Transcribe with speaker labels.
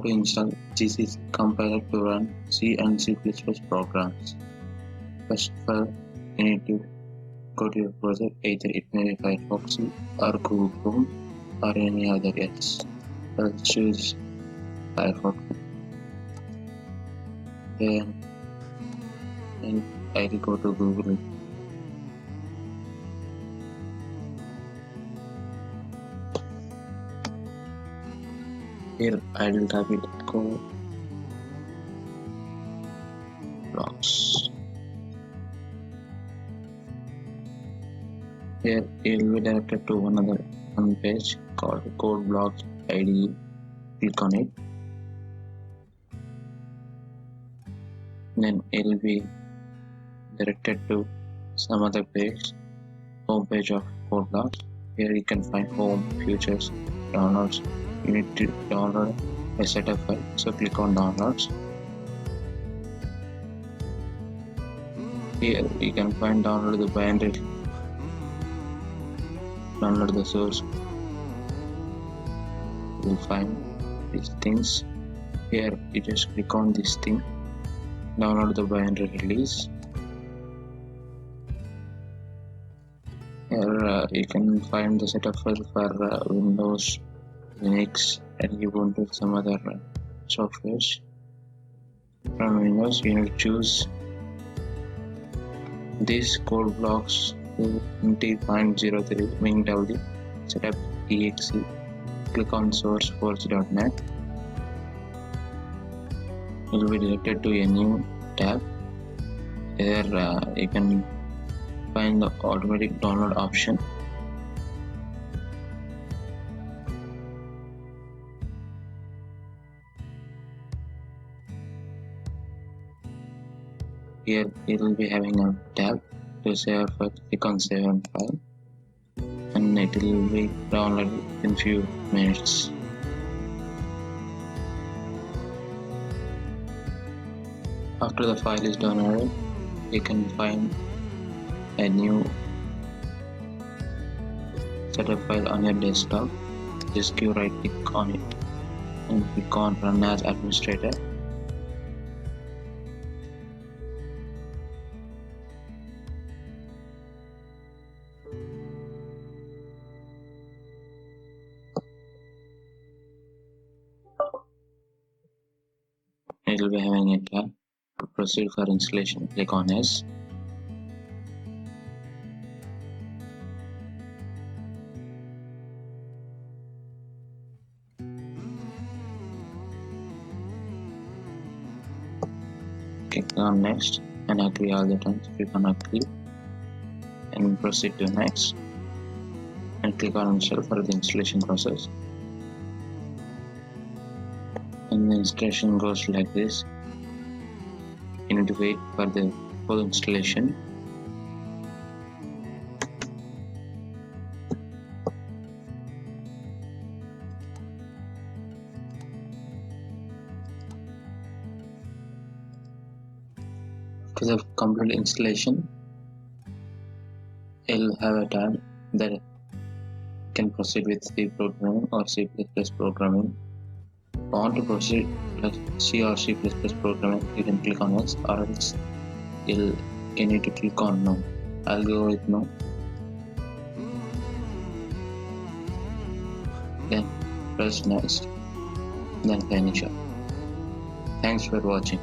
Speaker 1: to install GCC compiler to run C and C++ programs. First of all, you need to go to your browser, either it may be Firefox or Google Chrome or any other else. Let's choose Firefox. Then I will go to Google. Here I will type it code blocks. Here it will be directed to one page called code blocks IDE. Click on it. Then it will be directed to some other page, home page of code blocks. Here you can find home, features, downloads. You need to download a setup file, so click on downloads. Here you can find download the binary, download the source. You will find these things. Here you just click on this thing, download the binary release. Here you can find the setup file for Windows, Linux, and Ubuntu, some other softwares. From Windows, you need to choose these code blocks 20.03 WinWD setup exe. Click on sourceforge.net. You will be directed to a new tab. There you can find the automatic download option. Here it will be having a tab to save a file. Click on save and file, and it will be downloaded in few minutes. After the file is downloaded, you can find a new setup file on your desktop. Just give right click on it and click on run as administrator. It will be having a tab. To proceed for installation, click on yes. Click on next and agree all the times. Click on agree and proceed to next, and click on install for the installation process. And the installation goes like this. You need to wait for the full installation. For the complete installation, you'll have a tab that can proceed with C programming or C++ programming. If you want to proceed with C or C++ programming, you can click on yes, or else you need to click on no. I'll go with no. Then press next, then finish up. Thanks for watching.